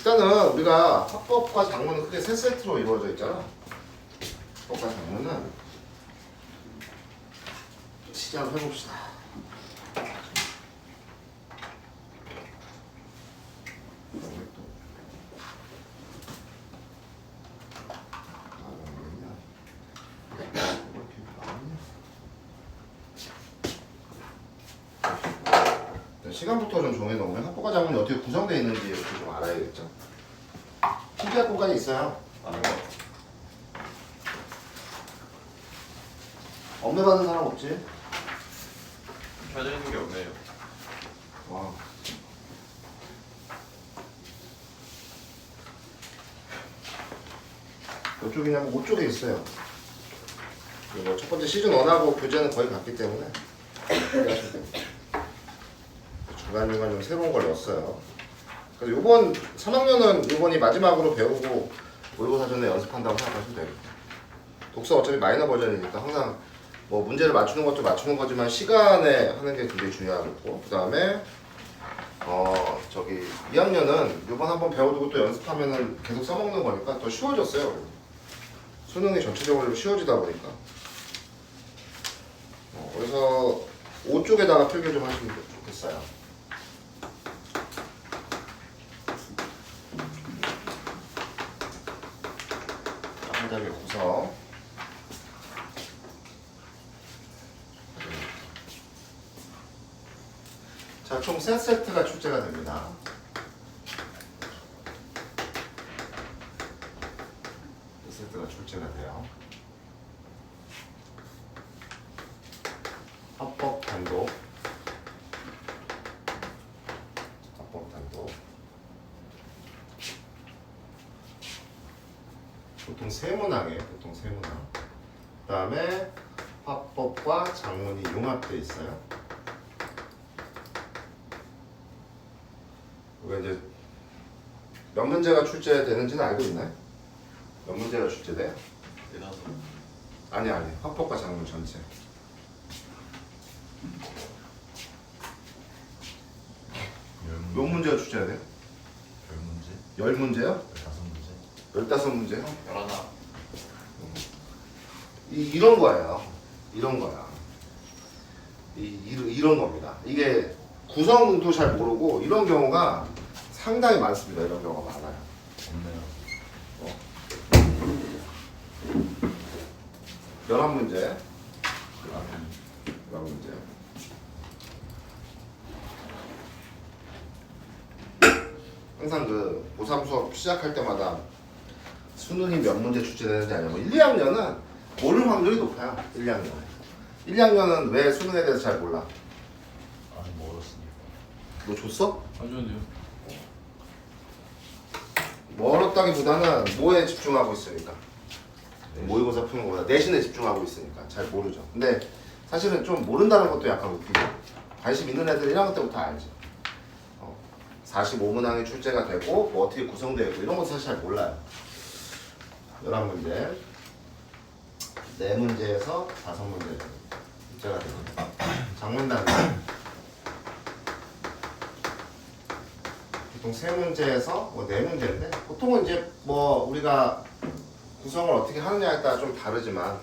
일단은 우리가 합법과 장문은 크게 세 세트로 이루어져 있잖아. 합법과 장문은 시작을 해봅시다. 시간부터 좀 정해놓으면 합법과 장문이 어떻게 구성되어 있는지 이렇게 좀 알아야겠죠. 신기할 공간이 있어요. 업무 받은 사람 없지? 켜져 있는 게 없네요. 와. 몇 쪽이냐면 5쪽에 있어요. 그리고 첫 번째 시즌 1하고 교재는 거의 같기 때문에 이해하시면 됩니다. 중간중간 좀 새로운 걸 넣었어요. 그래서 요번 3학년은 요번이 마지막으로 배우고 모의고사 전에 연습한다고 생각하시면 되겠다. 독서 어차피 마이너 버전이니까 항상 뭐 문제를 맞추는 것도 맞추는 거지만 시간에 하는 게 굉장히 중요하고, 그 다음에 2학년은 요번 한번 배워두고 또 연습하면은 계속 써먹는 거니까 더 쉬워졌어요. 수능이 전체적으로 좀 쉬워지다 보니까. 그래서 5쪽에다가 필기 좀 하시면 좋겠어요. 한 자리 구성. 자, 총 3세트가 출제가 됩니다. 세트가 출제가 돼요. 합법 단독, 보통 세문항이에요. 보통 세문항. 그 다음에 합법과 장문이 융합되어 있어요. 우리가 이제 몇 문제가 출제되는지는 알고 있나요? 몇 문제가 출제돼요? 대다수. 아니 합법과 장문 전체. 몇 문제가 출제가 돼요? 10문제? 10문제요? 15문제? 15문제요? 11. 이런 거예요. 이런 거야. 이런 겁니다. 이게 구성도 잘 모르고 이런 경우가 상당히 많습니다. 이런 경우가 많아요. 없네요. 11문제. 11문제. 항상 그 고3 수업 시작할 때마다 수능이 몇 문제 출제되는지 아니면 1, 2학년은 모를 확률이 높아요. 1, 2학년은. 1, 2학년은 왜 수능에 대해서 잘 몰라? 아직 멀었으니까. 너 줬어? 아니요. 멀었다기보다는 뭐에 집중하고 있으니까. 모의고사 푸는 거보다 내신에 집중하고 있으니까 잘 모르죠. 근데 사실은 좀 모른다는 것도 약간 웃기고, 관심 있는 애들 1학년 때부터 알지. 45문항이 출제가 되고 뭐 어떻게 구성되어 있고 이런 거 사실 잘 몰라요. 11문제 4문제에서 5문제 출제가 됩니다. 장문단위 보통 3문제에서 뭐 4문제인데 보통은 이제 뭐 우리가 구성을 어떻게 하느냐에 따라 좀 다르지만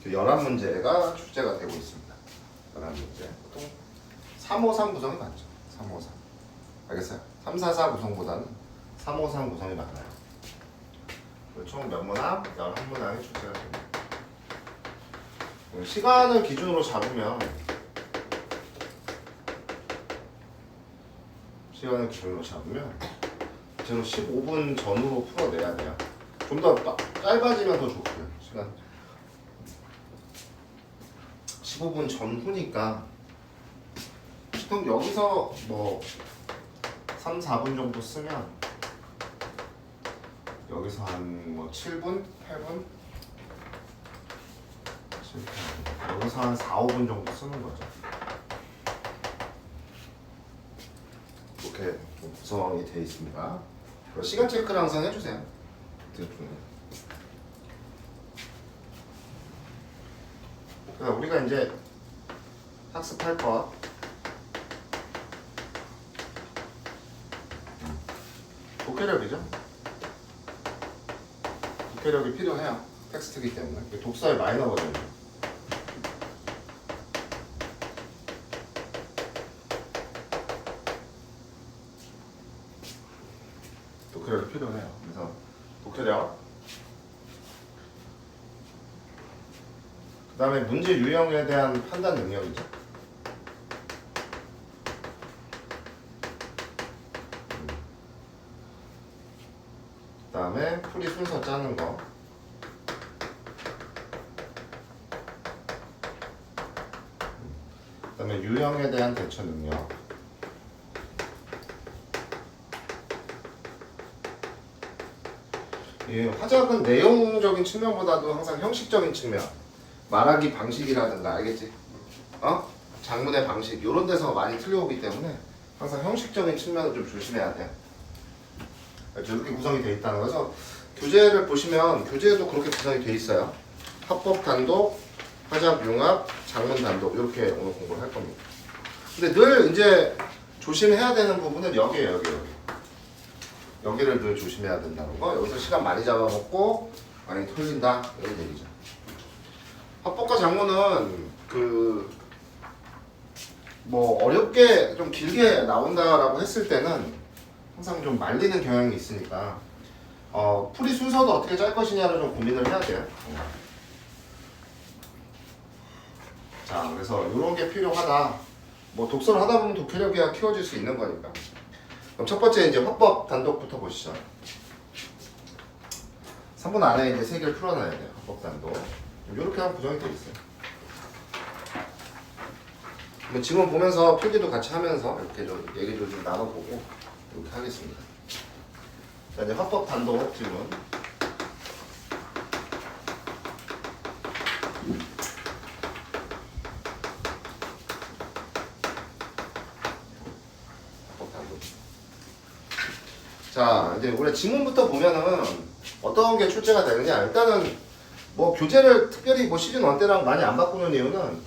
11문제가 출제가 되고 있습니다. 11문제 보통 353 구성이 많죠. 353 알겠어요? 344 구성보다는 353 구성이 많아요. 총 몇 문항? 11문항이 출제가 됩니다. 시간을 기준으로 잡으면 저는 15분 전후로 풀어내야 돼요. 좀 더 짧아지면 더 좋고요. 시간 15분 전후니까 보통 여기서 뭐 3, 4분 정도 쓰면 여기서 한 뭐 7분, 8분? 7분. 여기서 한 4, 5분 정도 쓰는 거죠. 이렇게 구성이 되어 있습니다. 시간 체크를 항상 해주세요. 그래서 우리가 이제 학습할 것 독해력이죠. 독해력이 필요해요. 텍스트이기 때문에. 독서의 마이너 버전이죠. 독해력이 필요해요. 그래서 독해력. 그 다음에 문제 유형에 대한 판단 능력이죠. 그 다음에 풀이 순서 짜는 거. 그 다음에 유형에 대한 대처 능력. 이 화작은 내용적인 측면보다도 항상 형식적인 측면, 말하기 방식이라든가, 알겠지? 장문의 방식 이런 데서 많이 틀려오기 때문에 항상 형식적인 측면을 좀 조심해야 돼요. 이렇게 구성이 되어 있다는 거죠. 교재를 보시면 교재에도 그렇게 구성이 되어 있어요. 합법 단독, 화작 융합, 장문 단독 이렇게 오늘 공부를 할 겁니다. 근데 늘 이제 조심해야 되는 부분은 여기에요, 여기. 여기를 늘 조심해야 된다는 거. 여기서 시간 많이 잡아먹고 많이 털린다 이런 얘기죠. 합법과 장문은 뭐 어렵게 좀 길게 나온다라고 했을 때는 항상 좀 말리는 경향이 있으니까 풀이 순서도 어떻게 짤 것이냐를 좀 고민을 해야 돼요. 자, 그래서 이런 게 필요하다. 뭐 독서를 하다 보면 독해력이 키워질 수 있는 거니까. 그럼 첫 번째 이제 합법 단독부터 보시죠. 3분 안에 이제 3개를 풀어놔야 돼요. 합법 단독. 이렇게 하면 구성이 되어 있어요. 뭐 지금 보면서 필기도 같이 하면서 이렇게 좀 얘기를 좀 나눠보고 이렇게 하겠습니다. 자, 이제 합법 단독 질문. 합법 단독. 자, 이제 원래 지문부터 보면은 어떤 게 출제가 되느냐. 일단은 뭐 교재를 특별히 뭐 시즌 1 때랑 많이 안 바꾸는 이유는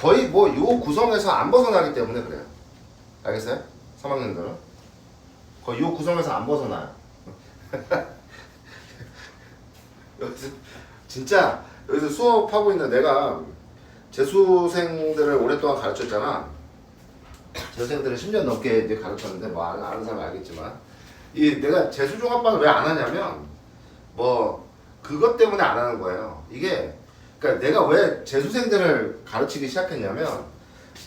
거의 뭐 요 구성에서 안 벗어나기 때문에 그래요. 알겠어요? 3학년들은 거의 요 구성에서 안 벗어나요. 여기서 진짜 여기서 수업하고 있는 내가 재수생들을 오랫동안 가르쳤잖아. 재수생들을 10년 넘게 이제 가르쳤는데 뭐 아는 사람 알겠지만 내가 재수종합반을 왜 안 하냐면 뭐 그것 때문에 안 하는 거예요. 이게 그러니까 내가 왜 재수생들을 가르치기 시작했냐면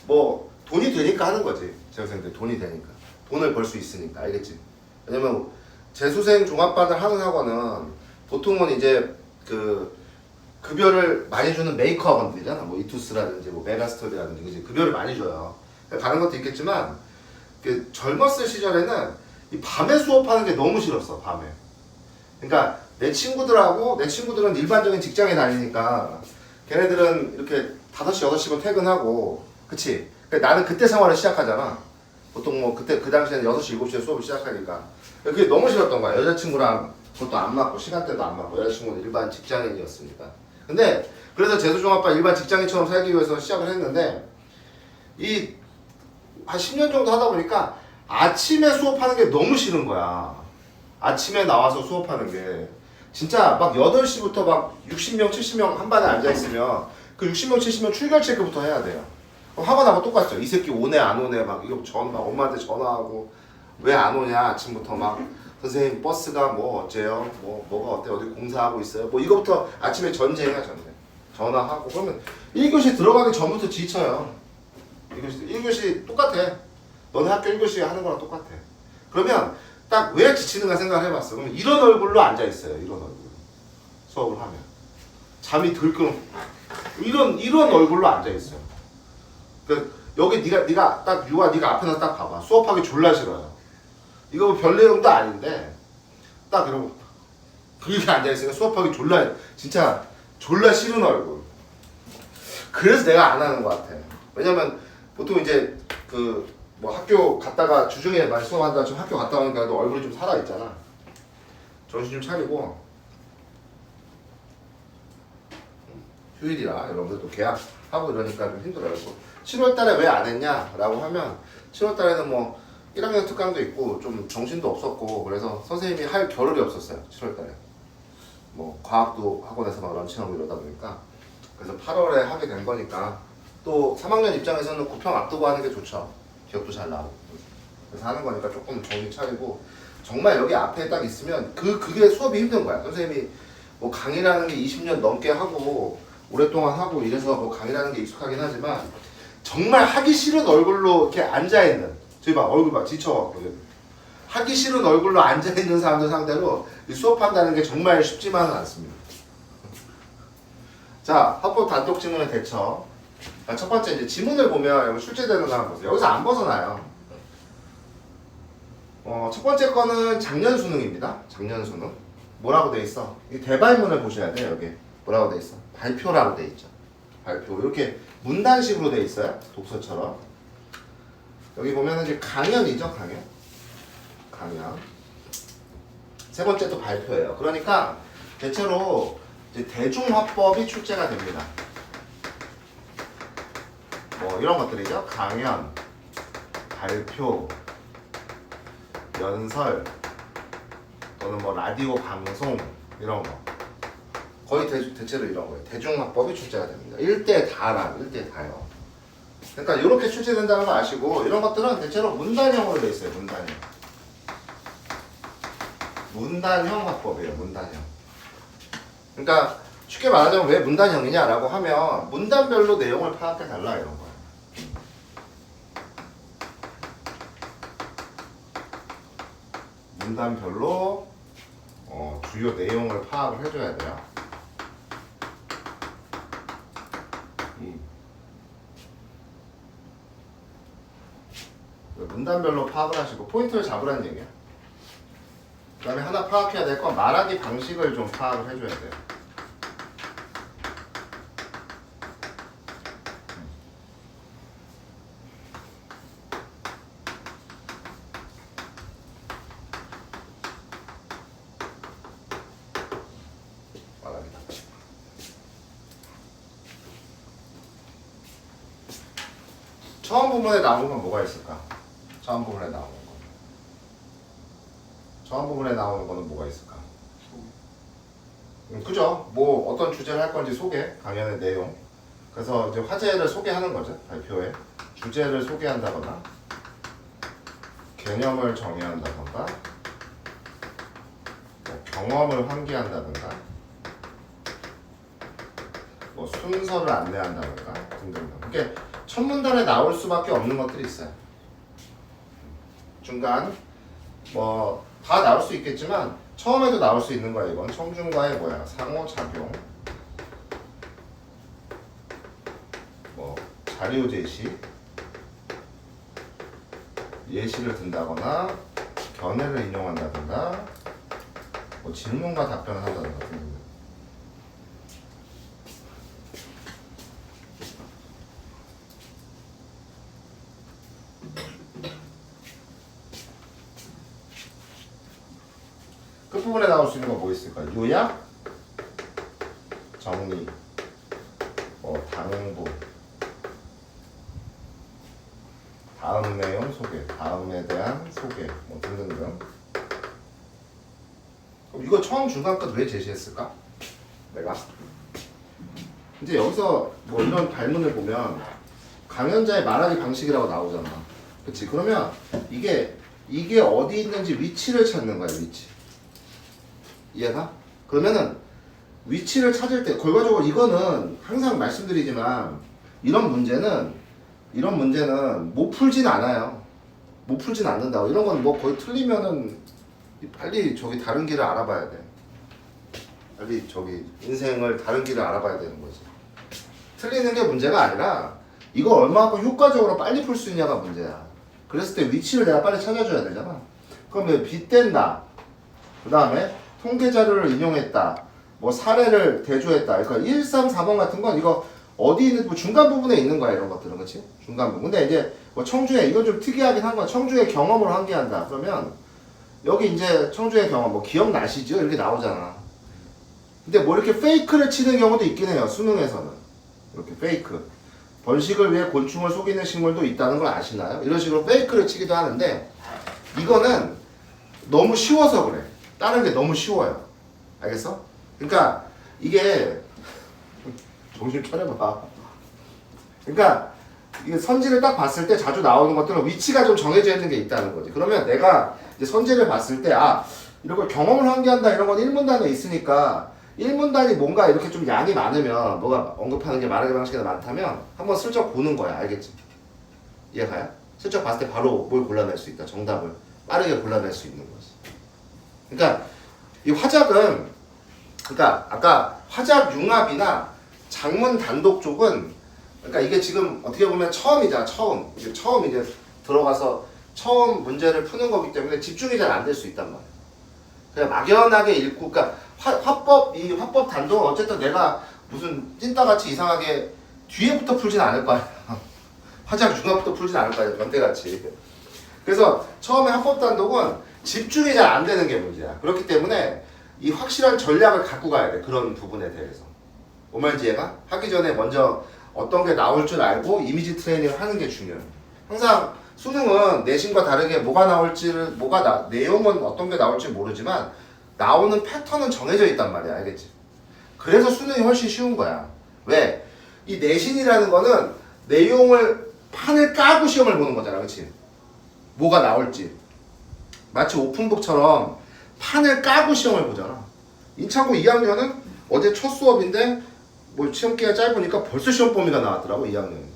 뭐 돈이 되니까 하는 거지. 재수생들 돈이 되니까 돈을 벌 수 있으니까. 알겠지? 왜냐면 재수생 종합반을 하는 학원은 보통은 이제 그 급여를 많이 주는 메이커 학원들이잖아. 뭐 이투스라든지 뭐 메가스터디라든지 그지? 급여를 많이 줘요. 가는 것도 있겠지만 그 젊었을 시절에는 이 밤에 수업하는 게 너무 싫었어. 밤에. 그러니까 내 친구들은 일반적인 직장에 다니니까 걔네들은 이렇게 5시, 6시면 퇴근하고 그치? 나는 그때 생활을 시작하잖아. 보통 뭐 그때 그 당시에는 6시, 7시에 수업을 시작하니까 그게 너무 싫었던 거야. 여자친구랑 그것도 안 맞고 시간대도 안 맞고 여자친구는 일반 직장인이었으니까. 근데 그래서 재수종합반 일반 직장인처럼 살기 위해서 시작을 했는데 한 10년 정도 하다 보니까 아침에 수업하는 게 너무 싫은 거야. 아침에 나와서 수업하는 게 진짜 막 8시부터 막 60명, 70명 한 반에 앉아있으면 그 60명, 70명 출결 체크부터 해야 돼요. 학원하고 똑같죠. 이 새끼 오네 안 오네 막 이거 막 엄마한테 전화하고 왜 안 오냐 아침부터 막 선생님 버스가 뭐 어째요? 뭐가 어때? 어디 공사하고 있어요? 뭐 이거부터 아침에 전쟁이야 전쟁. 전화하고 그러면 1교시 들어가기 전부터 지쳐요. 1교시 똑같아. 너네 학교 1교시 하는 거랑 똑같아. 그러면 딱 왜 지치는가 생각을 해봤어. 그러면 이런 얼굴로 앉아있어요. 이런 얼굴. 수업을 하면. 잠이 들끔 이런 얼굴로 앉아있어요. 그 여기 네가 딱 유아 네가 앞에서 딱 봐봐. 수업하기 졸라 싫어요. 이거 뭐 별 내용도 아닌데 딱 이러고 그렇게 앉아있으니까 수업하기 진짜 졸라 싫은 얼굴. 그래서 내가 안 하는 것 같아. 왜냐면 보통 이제 뭐 학교 갔다가 주중에 많이 수업한다 좀 학교 갔다 오니까 너 얼굴이 좀 살아있잖아. 정신 좀 차리고 휴일이라 여러분들 또 계약하고 이러니까 좀 힘들어요. 7월 달에 왜 안 했냐 라고 하면 7월 달에는 뭐 1학년 특강도 있고 좀 정신도 없었고 그래서 선생님이 할 겨를이 없었어요. 7월달에 뭐 과학도 학원에서 막 런칭하고 이러다 보니까 그래서 8월에 하게 된 거니까 또 3학년 입장에서는 9평 앞두고 하는 게 좋죠. 기억도 잘 나고 그래서 하는 거니까 조금 정신 차리고 정말 여기 앞에 딱 있으면 그게 수업이 힘든 거야. 선생님이 뭐 강의라는 게 20년 넘게 하고 오랫동안 하고 이래서 뭐 강의라는 게 익숙하긴 하지만 정말 하기 싫은 얼굴로 이렇게 앉아있는 저기 봐 얼굴 봐 지쳐갖고 하기 싫은 얼굴로 앉아있는 사람들 상대로 이 수업한다는 게 정말 쉽지만은 않습니다. 자, 합법 단독 지문의 대처. 첫 번째 이제 지문을 보면 여기 출제되는 거 한번 보세요. 여기서 안 벗어나요. 첫 번째 거는 작년 수능입니다. 작년 수능. 뭐라고 돼 있어? 이 대발문을 보셔야 돼요. 여기 뭐라고 돼 있어? 발표라고 돼 있죠. 발표. 이렇게 문단식으로 돼 있어요. 독서처럼. 여기 보면은 이제 강연이죠. 강연. 세 번째 또 발표예요. 그러니까 대체로 이제 대중화법이 출제가 됩니다. 뭐 이런 것들이죠. 강연, 발표, 연설 또는 뭐 라디오 방송 이런 거 거의 대체로 이런 거예요. 대중화법이 출제가 됩니다. 1대 다요. 그러니까 이렇게 출제된다는 거 아시고 이런 것들은 대체로 문단형으로 돼 있어요. 문단형 화법이에요. 문단형. 그러니까 쉽게 말하자면 왜 문단형이냐라고 하면 문단별로 내용을 파악해 달라 이런 거예요. 문단별로 주요 내용을 파악을 해줘야 돼요. 문단별로 파악을 하시고 포인트를 잡으라는 얘기야. 그 다음에 하나 파악해야 될 건 말하기 방식을 좀 파악을 해줘야 돼요. 말하기 방식. 처음 부분에 나오는 건 뭐가 있을까? 처음 부분에 나오는 거는 뭐가 있을까? 그죠? 뭐 어떤 주제를 할 건지 소개, 강연의 내용. 그래서 이제 화제를 소개하는 거죠. 발표에 주제를 소개한다거나 개념을 정의한다거나 뭐 경험을 환기한다든가 뭐 순서를 안내한다든가 등등등. 이게 첫 문단에 나올 수밖에 없는 것들이 있어요. 중간 뭐 다 나올 수 있겠지만 처음에도 나올 수 있는 거야. 이건 청중과의 뭐야 상호작용, 뭐 자료 제시, 예시를 든다거나 견해를 인용한다든가 뭐 질문과 답변을 한다든가 등등. 끝부분에 나올 수 있는 건 뭐 있을까요? 요약, 정리, 뭐 당부, 다음 내용 소개, 다음에 대한 소개, 뭐 등등등. 그럼 이거 처음 중간 끝 왜 제시했을까? 내가 이제 여기서 뭐 이런 발문을 보면 강연자의 말하기 방식이라고 나오잖아. 그렇지? 그러면 이게 어디 있는지 위치를 찾는 거야. 위치. 이해가? 그러면은 위치를 찾을 때 결과적으로 이거는 항상 말씀드리지만 이런 문제는 못 풀진 않아요. 못 풀진 않는다고. 이런 건 뭐 거의 틀리면은 빨리 저기 다른 길을 알아봐야 돼. 빨리 저기 인생을 다른 길을 알아봐야 되는 거지. 틀리는 게 문제가 아니라 이거 얼마만큼 효과적으로 빨리 풀 수 있냐가 문제야. 그랬을 때 위치를 내가 빨리 찾아줘야 되잖아. 그러면 빗댄다. 그 다음에 통계 자료를 인용했다. 뭐 사례를 대조했다. 그러니까 1, 3, 4번 같은 건 이거 어디 있는 뭐 중간 부분에 있는 거야. 이런 것들은. 그렇지? 중간 부분. 근데 이제 뭐 청주에 이건 좀 특이하긴 한 건 청주의 경험을 환기한다. 그러면 여기 이제 청주의 경험 뭐 기억나시죠? 이렇게 나오잖아. 근데 뭐 이렇게 페이크를 치는 경우도 있긴 해요. 수능에서는. 이렇게 페이크. 번식을 위해 곤충을 속이는 식물도 있다는 걸 아시나요? 이런 식으로 페이크를 치기도 하는데 이거는 너무 쉬워서 그래. 다른 게 너무 쉬워요. 알겠어? 그러니까 이게 정신 차려봐. 그러니까 이게 선지를 딱 봤을 때 자주 나오는 것들은 위치가 좀 정해져 있는 게 있다는 거지. 그러면 내가 이제 선지를 봤을 때 이런 걸 경험을 환기한다 이런 건 1문단에 있으니까 1문단이 뭔가 이렇게 좀 양이 많으면 뭐가 언급하는 게 말하기 방식이 많다면 한번 슬쩍 보는 거야. 알겠지? 이해가요? 슬쩍 봤을 때 바로 뭘 골라낼 수 있다. 정답을 빠르게 골라낼 수 있는 거지. 그러니까 이 화작은 그러니까 아까 화작 융합이나 장문 단독 쪽은 그러니까 이게 지금 어떻게 보면 처음이잖아. 이제 처음 이제 들어가서 처음 문제를 푸는 거기 때문에 집중이 잘 안 될 수 있단 말이야. 그냥 막연하게 읽고 그러니까 화법 단독은 어쨌든 내가 무슨 찐따같이 이상하게 뒤에부터 풀진 않을 거 아니야. 화작 융합부터 풀진 않을 거 아니야. 변태같이. 그래서 처음에 화법 단독은 집중이 잘 안 되는 게 문제야. 그렇기 때문에 이 확실한 전략을 갖고 가야 돼. 그런 부분에 대해서. 뭔 말인지 이해가? 하기 전에 먼저 어떤 게 나올 줄 알고 이미지 트레이닝을 하는 게 중요해. 항상 수능은 내신과 다르게 내용은 어떤 게 나올지 모르지만 나오는 패턴은 정해져 있단 말이야. 알겠지? 그래서 수능이 훨씬 쉬운 거야. 왜? 이 내신이라는 거는 판을 까고 시험을 보는 거잖아. 그치? 뭐가 나올지. 마치 오픈북처럼 판을 까고 시험을 보잖아. 인창고 2학년은 어제 첫 수업인데 뭐 시험 기간이 짧으니까 벌써 시험 범위가 나왔더라고 2학년이.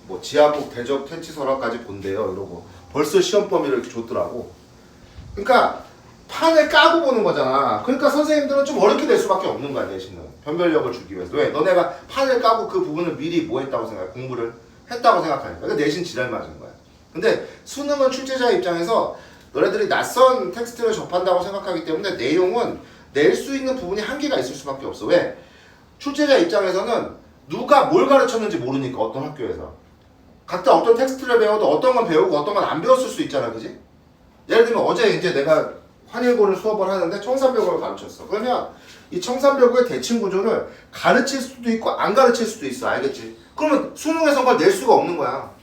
뭐 지하국 대적 퇴치 설화까지 본대요 이러고 벌써 시험 범위를 이렇게 줬더라고. 그러니까 판을 까고 보는 거잖아. 그러니까 선생님들은 좀 어렵게 될 수밖에 없는 거야 내신은. 변별력을 주기 위해서. 왜? 너네가 판을 까고 그 부분을 미리 뭐 했다고 생각해? 공부를 했다고 생각하니까. 그러니까 내신 지랄 맞은 거야. 근데 수능은 출제자 입장에서 너네들이 낯선 텍스트를 접한다고 생각하기 때문에 내용은 낼 수 있는 부분이 한계가 있을 수밖에 없어. 왜? 출제자 입장에서는 누가 뭘 가르쳤는지 모르니까 어떤 학교에서. 각자 어떤 텍스트를 배워도 어떤 건 배우고 어떤 건 안 배웠을 수 있잖아. 그지? 예를 들면 어제 이제 내가 환일고를 수업을 하는데 청산벽을 가르쳤어. 그러면 이 청산벽의 대칭 구조를 가르칠 수도 있고 안 가르칠 수도 있어. 알겠지? 그러면 수능에서 그걸 낼 수가 없는 거야.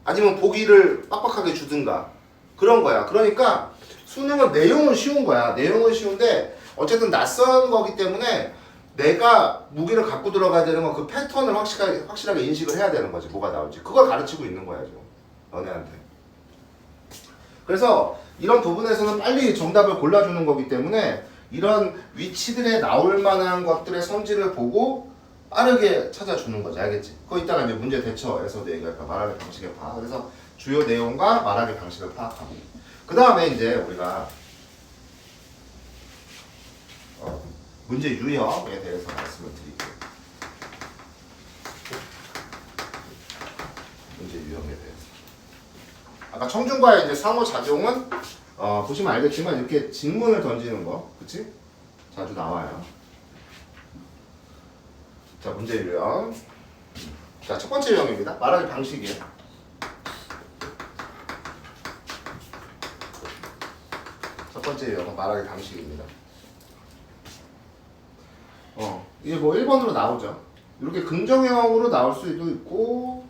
아니면 보기를 빡빡하게 주든가. 그런 거야. 그러니까 수능은 내용은 쉬운 거야. 내용은 쉬운데 어쨌든 낯선 거기 때문에 내가 무기를 갖고 들어가야 되는 건 그 패턴을 확실하게 인식을 해야 되는 거지. 뭐가 나올지. 그걸 가르치고 있는 거야 지금. 너네한테. 그래서 이런 부분에서는 빨리 정답을 골라주는 거기 때문에 이런 위치들에 나올 만한 것들의 성질을 보고 빠르게 찾아주는 거지. 알겠지? 그거 이따가 이제 문제 대처에서도 얘기할 거야. 말하기 방식의 파악. 그래서 주요 내용과 말하기 방식을 파악하고. 그 다음에 이제 우리가 문제 유형에 대해서 말씀을 드릴게요. 문제 유형에 대해서. 아까 청중과의 이제 상호작용은 보시면 알겠지만 이렇게 질문을 던지는 거, 그치? 자주 나와요. 자, 문제 유형. 자, 첫 번째 유형입니다. 말하기 방식이에요. 첫 번째 유형은 말하기 방식입니다. 이게 뭐 1번으로 나오죠. 이렇게 긍정형으로 나올 수도 있고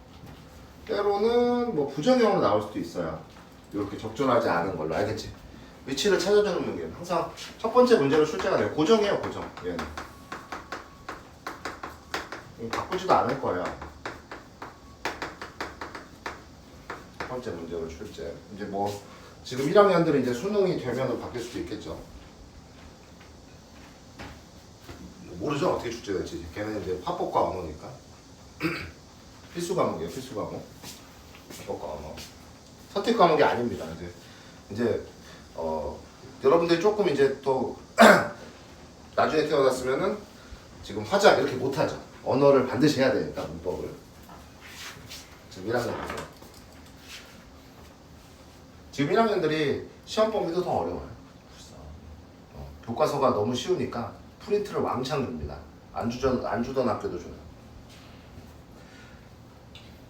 때로는 뭐 부정형으로 나올 수도 있어요. 이렇게 적절하지 않은 걸로. 알겠지? 위치를 찾아주는 게 항상 첫 번째 문제로 출제가 돼요. 고정이에요, 고정. 얘는 바꾸지도 않을 거예요. 첫 번째 문제로 출제. 이제 뭐 지금 1학년들은 이제 수능이 되면 바뀔 수도 있겠죠. 모르죠, 어떻게 출제될지. 걔는 이제 화법과 언어니까. 필수 과목이에요, 필수 과목. 화법과 언어. 선택 과목이 아닙니다. 이제 여러분들이 조금 이제 또 나중에 태어났으면은 지금 화작 이렇게 못하죠. 언어를 반드시 해야 되니까 문법을. 지금 1학년들. 지금 1학년들이 시험 범위도 더 어려워요. 교과서가 너무 쉬우니까 프린트를 왕창 줍니다. 안 주던 학교도 줘요.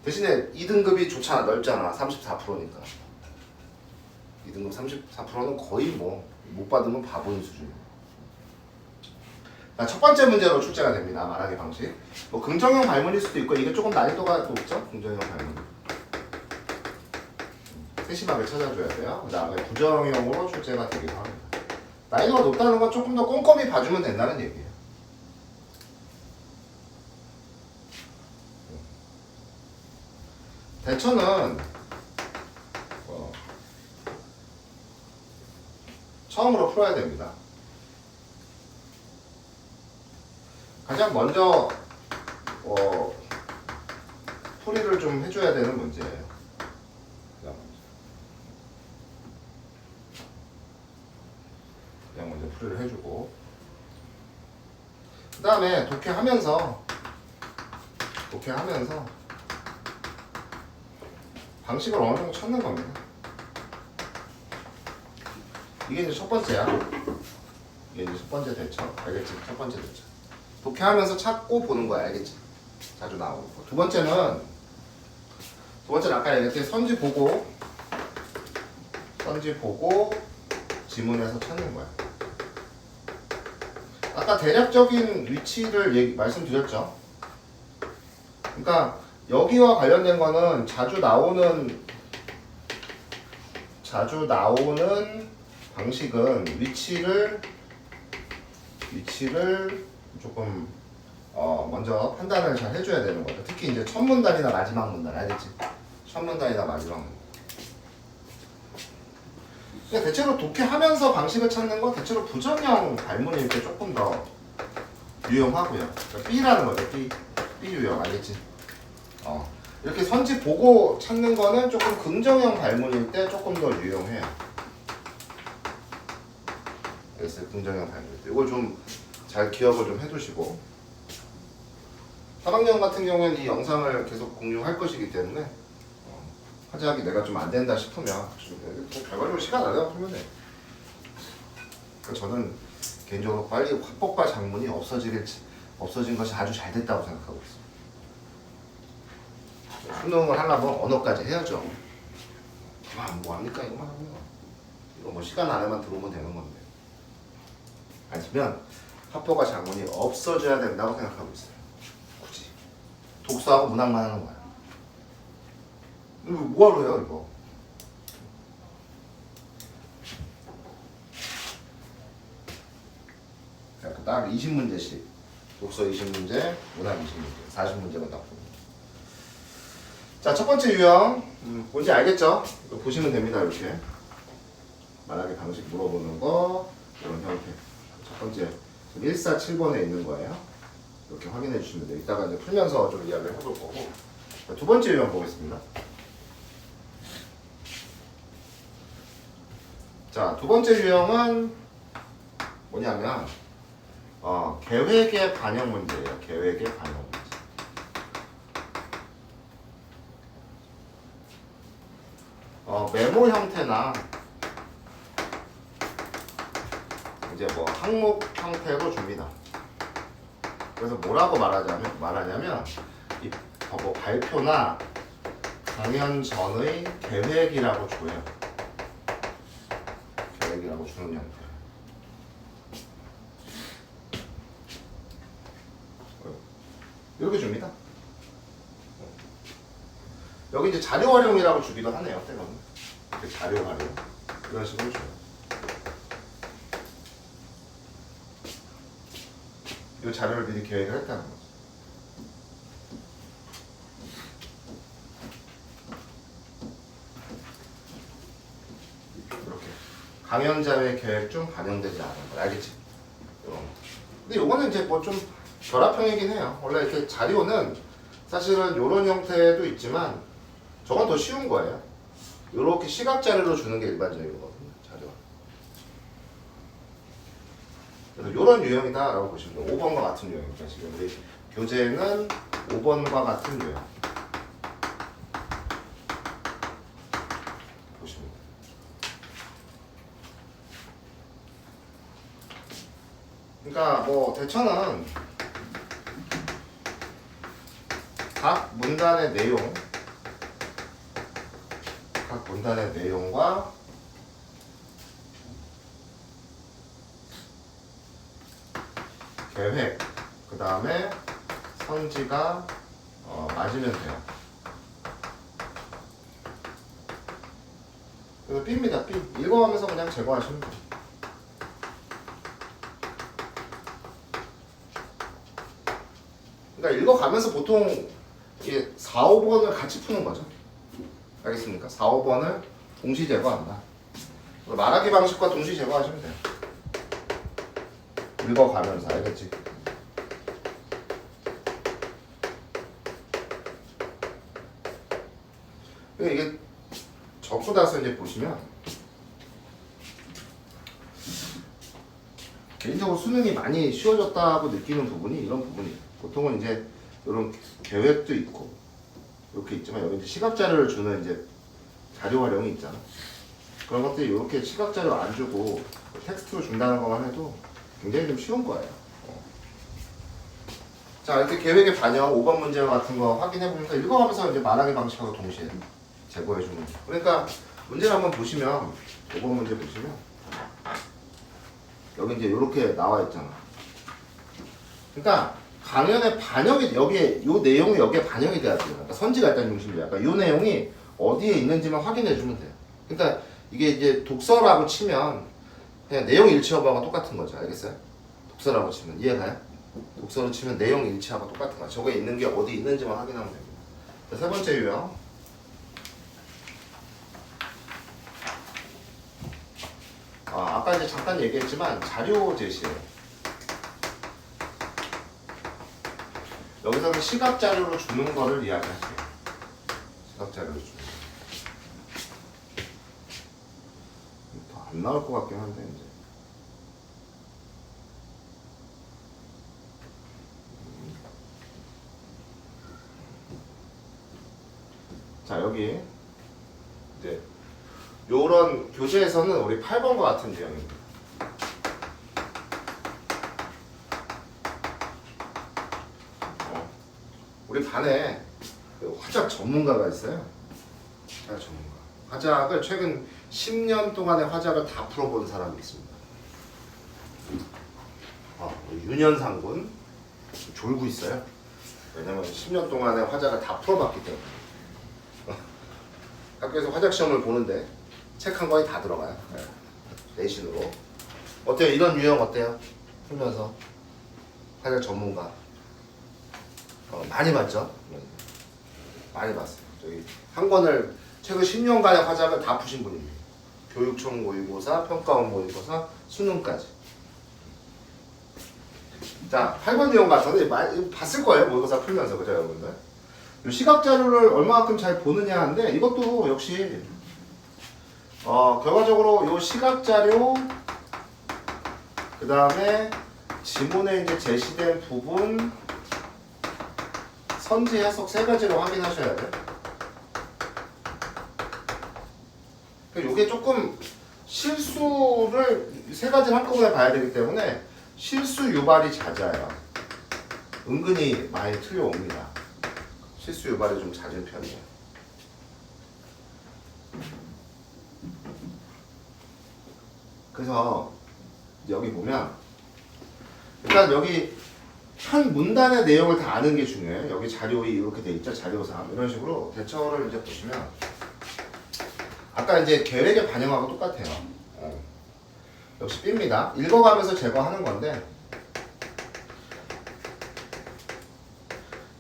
대신에 2등급이 좋잖아. 넓잖아. 34%니까. 2등급 34%는 거의 뭐 못 받으면 바보인 수준이에요. 첫 번째 문제로 출제가 됩니다. 말하기 방식. 뭐 긍정형 발문일 수도 있고 이게 조금 난이도가 높죠. 긍정형 발문. 세심하게 찾아줘야 돼요. 그 다음에 부정형으로 출제가 되기도 합니다. 난이도가 높다는 건 조금 더 꼼꼼히 봐주면 된다는 얘기예요. 대처는 처음으로 풀어야 됩니다. 가장 먼저 풀이를 좀 해줘야 되는 문제예요. 그냥 먼저 풀이를 해주고 그 다음에 독해하면서 방식을 어느 정도 찾는 겁니다. 이게 이제 첫 번째야. 이게 이제 첫 번째 대처. 알겠지? 첫 번째 대처. 독해하면서 찾고 보는 거야. 알겠지? 자주 나오는 거. 두 번째는 아까 얘기했듯이 선지 보고 지문에서 찾는 거야. 아까 대략적인 위치를 말씀드렸죠. 그러니까 여기와 관련된 거는 자주 나오는 방식은 위치를 조금 먼저 판단을 잘 해줘야 되는 거죠. 특히 이제 첫 문단이나 마지막 문단, 알겠지? 첫 문단이나 마지막 문단. 근데 대체로 독해하면서 방식을 찾는 건 대체로 부정형 발문일 때 조금 더 유용하고요. 그러니까 B라는 거죠. B 유형, 알겠지? 이렇게 선지 보고 찾는 거는 조금 긍정형 발문일 때 조금 더 유용해요. 그래서 긍정형 발문일 때 이걸 좀 잘 기억을 좀 해두시고 3학년 같은 경우에는 이 영상을 계속 공유할 것이기 때문에 화제하기 내가 좀 안 된다 싶으면 결과적으로 시간 안 내고 돼. 그러니까 저는 개인적으로 빨리 화법과 작문이 없어진 것이 아주 잘 됐다고 생각하고 있습니다. 수능을 하려면 언어까지 해야죠. 그만 뭐 합니까 이거만 하면. 이거 뭐 시간 안에만 들어오면 되는 건데. 아니면 화법과 작문이 없어져야 된다고 생각하고 있어요. 굳이 독서하고 문학만 하는 거야. 이거 뭐하러 해요 이거? 그러니까 딱 20문제씩 독서 20문제, 문학 20문제, 40문제가 딱 보면. 자, 첫 번째 유형 뭔지 알겠죠? 이거 보시면 됩니다. 이렇게 만약에 방식 물어보는 거 이런 형태. 첫 번째 147번에 있는 거예요. 이렇게 확인해 주시면 돼요. 이따가 이제 풀면서 좀 이야기를 해볼 거고. 자, 두 번째 유형 보겠습니다. 자, 두 번째 유형은 뭐냐면 계획의 반영 문제예요. 계획의 반영 문제. 메모 형태나 이제 뭐 항목 형태로 줍니다. 그래서 뭐라고 말하냐면 이 발표나 강연 전의 계획이라고 줘요. 계획이라고 주는 형태. 이렇게 줍니다. 여기 이제 자료 활용이라고 주기도 하네요. 때로는 자료 활용 이런 식으로 줘요. 이 자료를 미리 계획을 했다는 거죠. 이렇게 강연자의 계획 중 반영되지 않은 거 알겠지? 근데 요거는 이제 뭐 좀 결합형이긴 해요. 원래 이렇게 자료는 사실은 이런 형태도 있지만 저건 더 쉬운 거예요. 이렇게 시각 자료로 주는 게 일반적인 거거든요. 자료. 그래서 이런 유형이다라고 보시면 돼요. 5번과 같은 유형입니다. 지금 우리 교재는 5번과 같은 유형. 보시면 돼요. 그러니까 뭐 대처는 각 문단의 내용과 계획, 그 다음에 선지가 맞으면 돼요. 그래서 B입니다. B. 읽어가면서 그냥 제거하시면 돼요. 그러니까 읽어가면서 보통 이게 4, 5번을 같이 푸는 거죠. 알겠습니까? 4, 5번을 동시 제거한다. 말하기 방식과 동시 제거하시면 돼요. 읽어가면서. 알겠지? 이게 접수 나서 이제 보시면 개인적으로 수능이 많이 쉬워졌다고 느끼는 부분이 이런 부분이에요. 보통은 이제 이런 계획도 있고 이렇게 있지만 여기 이제 시각 자료를 주는 이제 자료 활용이 있잖아. 그런 것들이 이렇게 시각 자료 안 주고 텍스트로 준다는 것만 해도 굉장히 좀 쉬운 거예요. 자, 이렇게 계획의 반영 5번 문제 같은 거 확인해 보면서 읽어가면서 이제 말하기 방식하고 동시에 제거해 주는 거. 그러니까 문제를 한번 보시면 5번 문제 보시면 여기 이제 이렇게 나와 있잖아. 그러니까 강연의 반영이 여기에 요 내용이 여기에 반영이 돼야 돼요. 그러니까 선지가 일단 중심이야. 그러니까 요 내용이 어디에 있는지만 확인해 주면 돼요. 그러니까 이게 이제 독서라고 치면 그냥 내용 일치하고가 똑같은 거죠. 알겠어요? 독서라고 치면 이해가요? 독서로 치면 내용 일치하고 똑같은 거야. 저거에 있는 게 어디 있는지만 확인하면 됩니다. 자, 세 번째 유형. 아까 이제 잠깐 얘기했지만 자료 제시예요. 여기서는 시각 자료로 주는 거를 이야기하세요. 시각 자료로 주는 거. 더 안 나올 것 같긴 한데 이제. 자, 여기 이제 요런 교재에서는 우리 8번과 같은 유형입니다. 우리 반에 그 화작 전문가가 있어요. 화작 전문가. 화작을 최근 10년 동안의 화작을 다 풀어본 사람이 있습니다. 윤현상 군 졸고 있어요. 왜냐면 10년 동안의 화작을 다 풀어봤기 때문에. 학교에서 화작 시험을 보는데 책 한 권이 다 들어가요. 네. 내신으로. 어때요? 이런 유형 어때요? 풀면서 화작 전문가. 많이 봤죠? 많이 봤어요. 저기 한 권을 최근 10년간의 화작을 다 푸신 분입니다. 교육청 모의고사, 평가원 모의고사, 수능까지. 자, 8번 유형 같은데 많이 봤을 거예요. 모의고사 풀면서. 그죠, 여러분들? 이 시각 자료를 얼마만큼 잘 보느냐 하는데 이것도 역시 결과적으로 이 시각 자료 그 다음에 지문에 이제 제시된 부분 선지 해석 세 가지를 확인하셔야 돼요. 이게 조금 실수를 세 가지를 한꺼번에 봐야 되기 때문에 실수 유발이 잦아요. 은근히 많이 틀려옵니다. 실수 유발이 좀 잦은 편이에요. 그래서 여기 보면 일단 여기 한 문단의 내용을 다 아는 게 중요해요. 여기 자료 2 이렇게 돼 있죠. 자료 3 이런 식으로 대처를 이제 보시면 아까 이제 계획에 반영하고 똑같아요. 역시 B입니다. 읽어가면서 제거하는 건데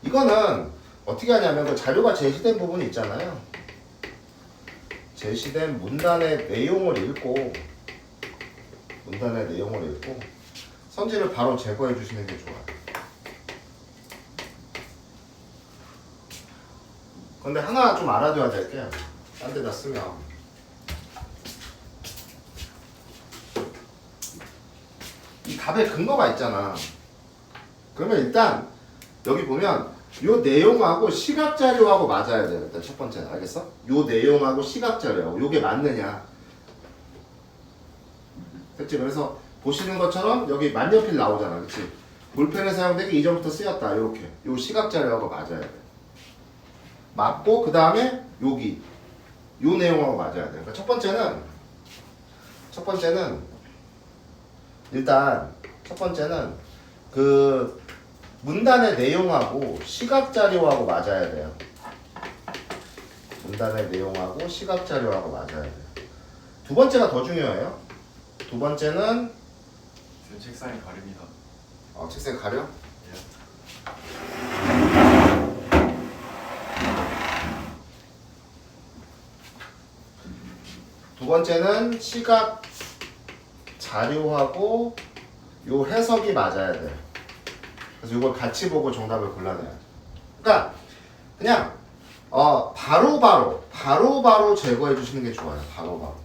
이거는 어떻게 하냐면 그 자료가 제시된 부분이 있잖아요. 제시된 문단의 내용을 읽고 선지를 바로 제거해 주시는 게 좋아요. 근데 하나 좀 알아둬야 될 게 딴 데다 쓰면 이 답의 근거가 있잖아. 그러면 일단 여기 보면 요 내용하고 시각 자료하고 맞아야 돼요. 일단 첫 번째는 알겠어? 요 내용하고 시각 자료하고 요게 맞느냐. 됐지? 그래서 보시는 것처럼 여기 만년필 나오잖아. 그치? 볼펜에 사용되기 이전부터 쓰였다. 요렇게 요 시각 자료하고 맞아야 돼. 맞고 그 다음에 여기 요 내용하고 맞아야 돼. 그러니까 첫 번째는 일단 첫 번째는 그 문단의 내용하고 시각 자료하고 맞아야 돼요. 문단의 내용하고 시각 자료하고 맞아야 돼요. 두 번째가 더 중요해요. 두 번째는 제 책상에 가립니다. 책상 가려? 예. 두 번째는 시각 자료하고 요 해석이 맞아야 돼. 그래서 이걸 같이 보고 정답을 골라내야 돼. 그러니까 그냥 바로바로 제거해 주시는 게 좋아요. 바로바로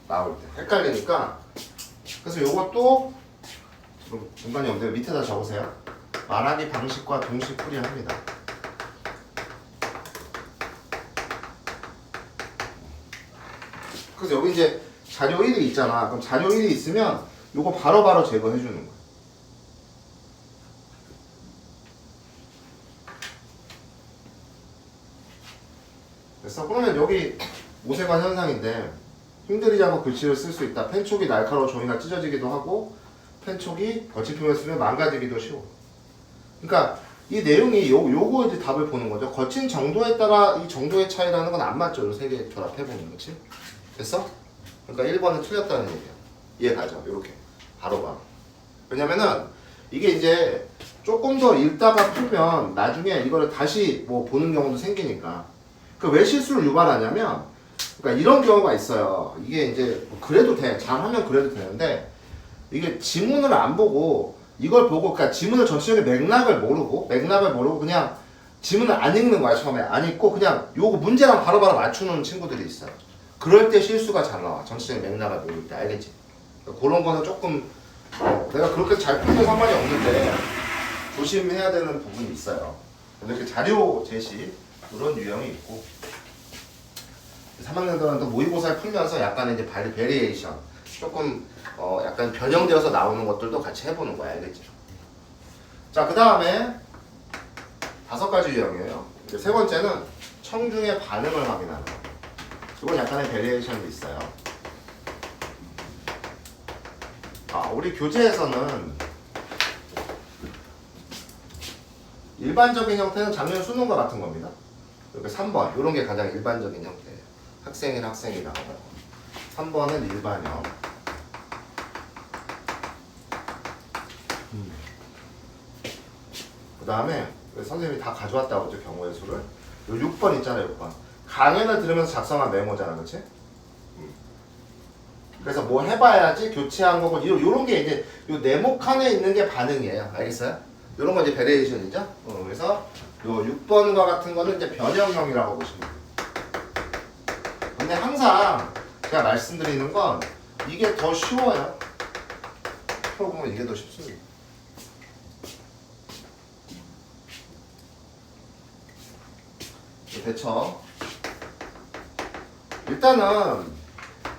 나올 때 헷갈리니까. 그래서 요것도 중간에 없는데 밑에다 적으세요. 말하기 방식과 동시 풀이합니다. 그래서 여기 이제 자료 1이 있잖아. 그럼 자료 1이 있으면 요거 바로바로 제거해 주는 거야. 그래서 그러면 여기 오세관 현상인데 힘들이지 않고 글씨를 쓸 수 있다. 펜촉이 날카로워 종이가 찢어지기도 하고 펜촉이 거친 표현을 쓰면 망가지기도 쉬워. 그러니까 이 내용이 요거 이제 답을 보는 거죠. 거친 정도에 따라 이 정도의 차이라는 건 안 맞죠. 이 세 개 결합해 보는 거지. 됐어? 그러니까 1번은 틀렸다는 얘기야. 이해 가죠? 요렇게 바로. 왜냐면은 이게 이제 조금 더 읽다가 풀면 나중에 이거를 다시 뭐 보는 경우도 생기니까. 그 왜 실수를 유발하냐면, 그러니까 이런 경우가 있어요. 이게 이제 뭐 그래도 돼. 잘하면 그래도 되는데, 이게 지문을 안 보고 이걸 보고, 그러니까 지문을 전체적인 맥락을 모르고 그냥 지문을 안 읽는 거야. 처음에 안 읽고 그냥 요거 문제랑 바로바로 맞추는 친구들이 있어요. 그럴 때 실수가 잘 나와. 전체적인 맥락을 모를 때. 알겠지? 그러니까 그런 거는 조금 내가 그렇게 잘 풀면 상관이 없는데 조심해야 되는 부분이 있어요. 이렇게 자료 제시 그런 유형이 있고, 3학년들은 또 모의고사를 풀면서 약간의 이제 베리에이션 조금 약간 변형되어서 나오는 것들도 같이 해보는 거야. 알겠지? 자, 그 다음에 5가지 유형이에요. 이제 세 번째는 청중의 반응을 확인하는 거. 이건 약간의 베리에이션이 있어요. 우리 교재에서는 일반적인 형태는 작년 수능과 같은 겁니다. 이렇게 3번 이런 게 가장 일반적인 형태예요. 학생이랑 학생이 나오고 3번은 일반형. 그 다음에 선생님이 다 가져왔다고 했죠. 경우의 수를. 요 6번 있잖아요. 6번 강연을 들으면서 작성한 메모잖아. 그치? 그래서 뭐 해봐야지 교체한 거고 요런 게 이제 요 네모 칸에 있는 게 반응이에요. 알겠어요? 요런 건 이제 베리에이션이죠. 그래서 요 6번과 같은 거는 이제 변형형이라고 보시면 돼요. 근데 항상 제가 말씀드리는 건 이게 더 쉬워요. 풀어보면 이게 더 쉽습니다. 대처. 일단은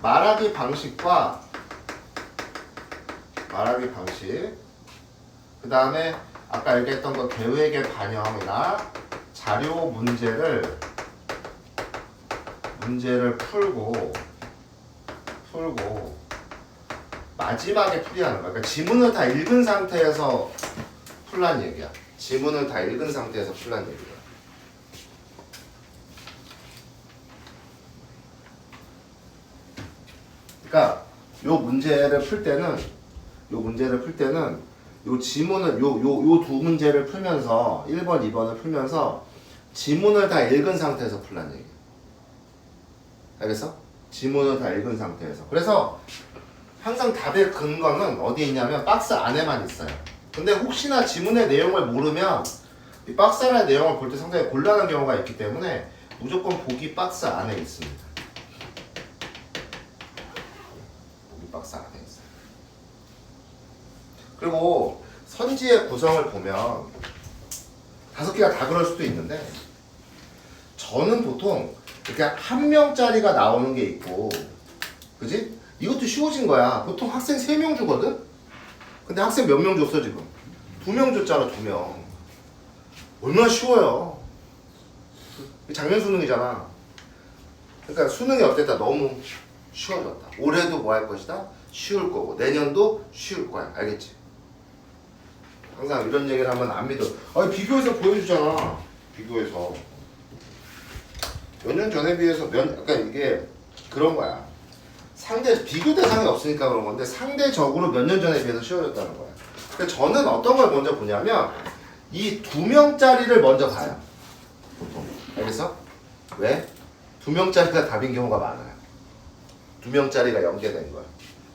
말하기 방식과 그 다음에 아까 얘기했던 거 계획의 반영이나 자료 문제를 풀고 마지막에 풀이하는 거야. 그러니까 지문을 다 읽은 상태에서 풀란 얘기야. 지문을 다 읽은 상태에서 풀란 얘기야. 그러니까 요 문제를 풀 때는 요 지문을 요 두 문제를 풀면서 1번, 2번을 풀면서 지문을 다 읽은 상태에서 풀란 얘기야. 알겠어? 지문을 다 읽은 상태에서. 그래서 항상 답의 근거는 어디에 있냐면 박스 안에만 있어요. 근데 혹시나 지문의 내용을 모르면 이 박스 안의 내용을 볼 때 상당히 곤란한 경우가 있기 때문에 무조건 보기 박스 안에 있습니다. 박스 안에 있어요. 그리고 선지의 구성을 보면 5개가 다 그럴 수도 있는데 저는 보통 이렇게 한 명짜리가 나오는 게 있고, 그지? 이것도 쉬워진 거야. 보통 학생 3명 주거든? 근데 학생 몇 명 줬어 지금? 2명 줬잖아. 2명. 얼마나 쉬워요. 작년 수능이잖아. 그러니까 수능이 어땠다? 너무 쉬워졌다. 올해도 뭐 할 것이다? 쉬울 거고 내년도 쉬울 거야. 알겠지? 항상 이런 얘기를 하면 안 믿어. 아니 비교해서 보여주잖아. 비교해서 몇 년 전에 비해서 그러니까 이게 그런 거야. 상대 비교 대상이 없으니까 그런 건데 상대적으로 몇 년 전에 비해서 쉬워졌다는 거야. 근데 저는 어떤 걸 먼저 보냐면 이 2명짜리를 먼저 봐요. 보통. 알겠어? 왜? 2명짜리가 답인 경우가 많아요. 2명짜리가 연계된 거야.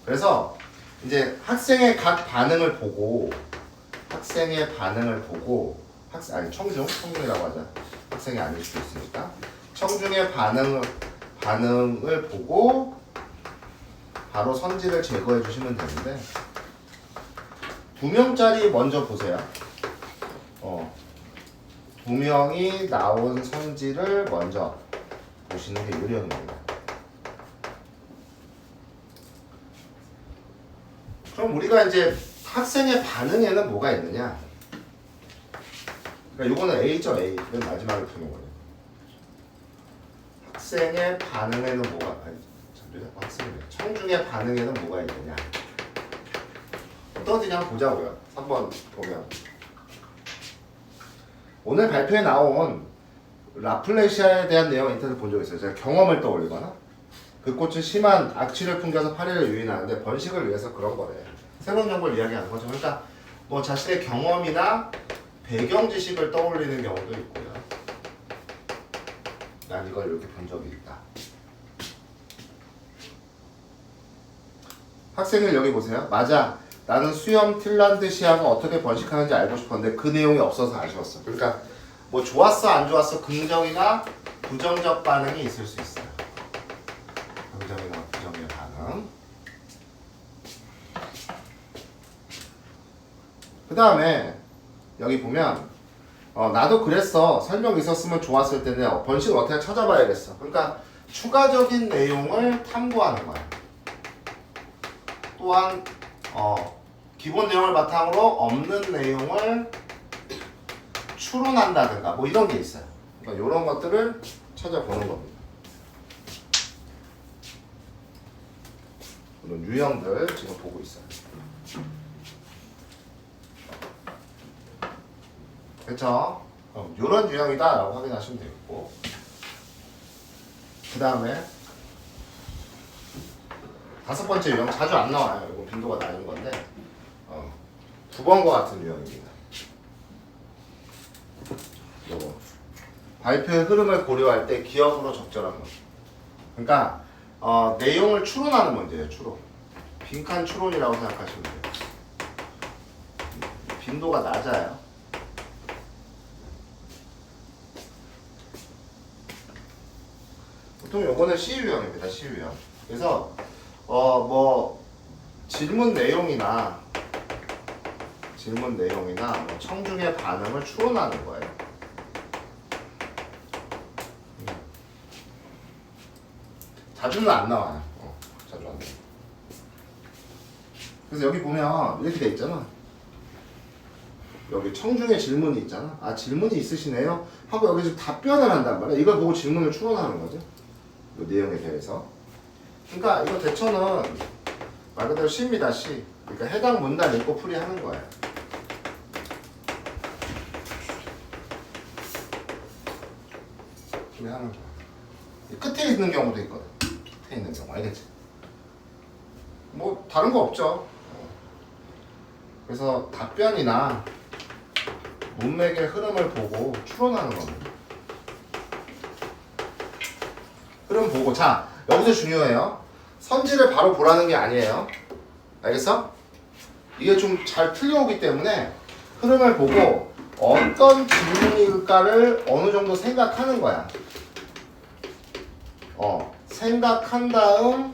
그래서 이제 학생의 각 반응을 보고 아니 청중이라고 하자. 학생이 아닐 수도 있으니까 청중의 반응을 보고 바로 선지를 제거해 주시면 되는데 2명짜리 먼저 보세요. 2명이 나온 선지를 먼저 보시는 게 요령입니다. 그럼 우리가 이제 학생의 반응에는 뭐가 있느냐? 그러니까 요거는 A죠, A. 맨 마지막에 푸는 거예요. 학생의 반응에는 뭐가 청중의 반응에는 뭐가 있느냐? 어떤지 한번 보자고요. 3번 보면 오늘 발표에 나온 라플레시아에 대한 내용 인터넷 본 적 있어요. 제가 경험을 떠올리거나 그 꽃은 심한 악취를 풍겨서 파리를 유인하는데 번식을 위해서 그런 거래. 새로운 정보를 이야기하는 거죠. 그러니까 뭐 자신의 경험이나 배경 지식을 떠올리는 경우도 있고요. 난 이걸 이렇게 본 적이 있다. 학생을 여기 보세요. 맞아. 나는 수염 핀란드시아가 어떻게 번식하는지 알고 싶었는데 그 내용이 없어서 아쉬웠어. 그러니까 뭐 좋았어 안 좋았어 긍정이나 부정적 반응이 있을 수 있어요. 긍정이나 부정의 반응. 그 다음에 여기 보면 나도 그랬어. 설명 있었으면 좋았을 텐데 번식을 어떻게 찾아봐야겠어. 그러니까 추가적인 내용을 탐구하는 거야. 또한 기본 내용을 바탕으로 없는 내용을 추론한다든가 뭐 이런 게 있어요. 그러니까 이런 것들을 찾아보는 겁니다. 이런 유형들 지금 보고 있어요. 그렇죠? 이런 유형이다 라고 확인하시면 되겠고 그 다음에 5번째 유형 자주 안 나와요. 이거 빈도가 낮은 건데 9번과 같은 유형입니다. 요거 발표의 흐름을 고려할 때 기억으로 적절한 것. 그러니까 내용을 추론하는 문제예요. 추론. 빈칸 추론이라고 생각하시면 돼요. 빈도가 낮아요. 보통 요거는 C 유형입니다. C 유형. 그래서 뭐 질문 내용이나 뭐 청중의 반응을 추론하는 거예요. 자주는 안 나와요. 자주 안 나와요. 그래서 여기 보면 이렇게 돼 있잖아. 여기 청중의 질문이 있잖아. 아 질문이 있으시네요 하고 여기 지금 답변을 한단 말이야. 이걸 보고 질문을 추론하는 거죠. 이 내용에 대해서. 그러니까 이거 대처는 말 그대로 C입니다. C. 그러니까 해당 문단 읽고 풀이하는 거예요. 풀이하는 거야. 끝에 있는 경우도 있거든. 끝에 있는 경우 알겠지? 뭐 다른 거 없죠. 그래서 답변이나 문맥의 흐름을 보고 추론하는 겁니다. 흐름 보고 자 여기서 중요해요. 선지를 바로 보라는 게 아니에요. 알겠어? 이게 좀 잘 틀려오기 때문에 흐름을 보고 어떤 질문일까를 어느 정도 생각하는 거야. 생각한 다음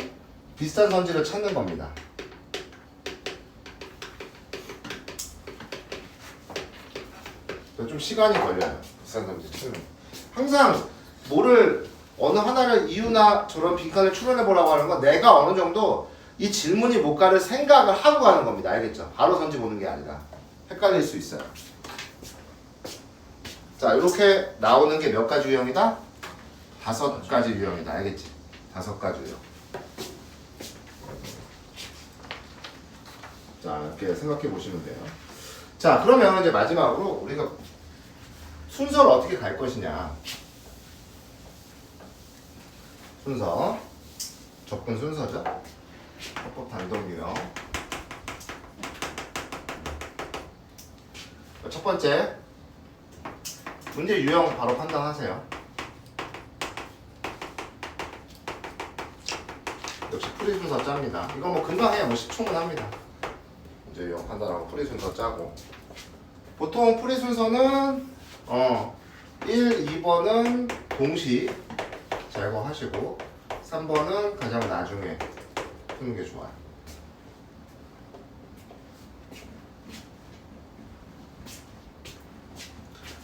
비슷한 선지를 찾는 겁니다. 좀 시간이 걸려요. 비슷한 선지 찾는. 항상 뭐를 어느 하나를 이유나 저런 빈칸을 추론해 보라고 하는 건 내가 어느 정도 이 질문이 뭘까를 생각을 하고 가는 겁니다. 알겠죠? 바로 선지 보는 게 아니라 헷갈릴 수 있어요. 자, 이렇게 나오는 게 몇 가지 유형이다? 5가지 유형이다. 알겠지? 5가지 유형. 자, 이렇게 생각해 보시면 돼요. 자, 그러면 이제 마지막으로 우리가 순서를 어떻게 갈 것이냐. 순서. 접근 순서죠. 합법 단독 유형. 첫 번째 문제 유형 바로 판단하세요. 역시 풀이 순서 짭니다. 이거 뭐 금방 해야 뭐 10초면 합니다. 문제 유형 판단하고 풀이 순서 짜고. 보통 풀이 순서는 1, 2번은 동시 제거하시고 3번은 가장 나중에 푸는 게 좋아요.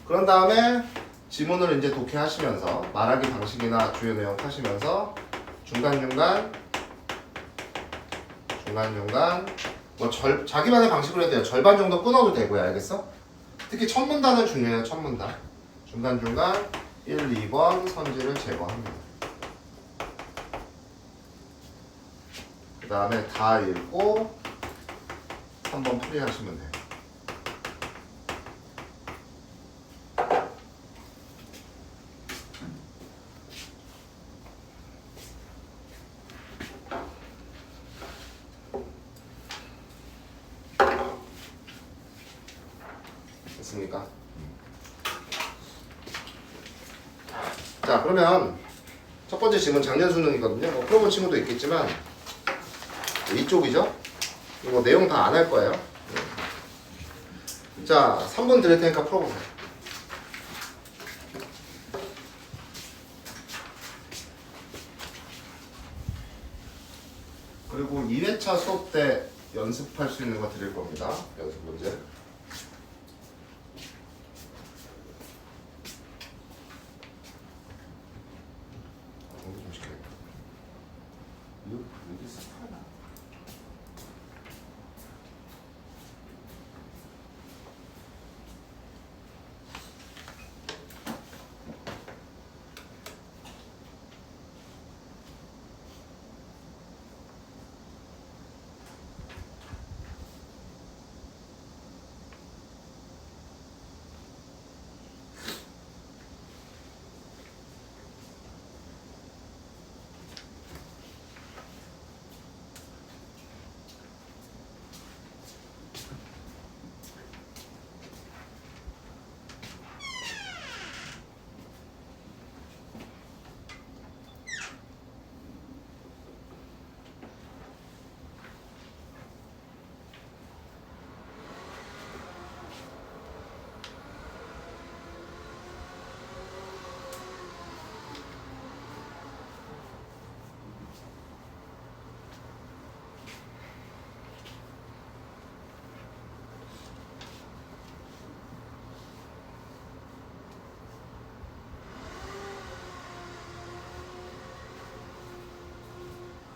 그런 다음에 지문을 이제 독해하시면서 말하기 방식이나 주요 내용 하시면서 중간중간 뭐 자기만의 방식으로 해도 돼요. 절반 정도 끊어도 되고요. 알겠어? 특히 첫 문단은 중요해요. 첫 문단. 중간중간 1, 2번 선지를 제거합니다. 그 다음에 다 읽고 3번 풀이하시면 돼요. 됐습니까? 자, 그러면 첫 번째 질문 작년 수능이거든요. 뭐 풀어본 친구도 있겠지만 이쪽이죠? 이거 내용 다 안 할 거예요. 자, 3번 드릴 테니까 풀어보세요. 그리고 2회차 수업 때 연습할 수 있는 거 드릴 겁니다. 연습 문제. 공부 좀 시켜야겠다. 여기 스파나.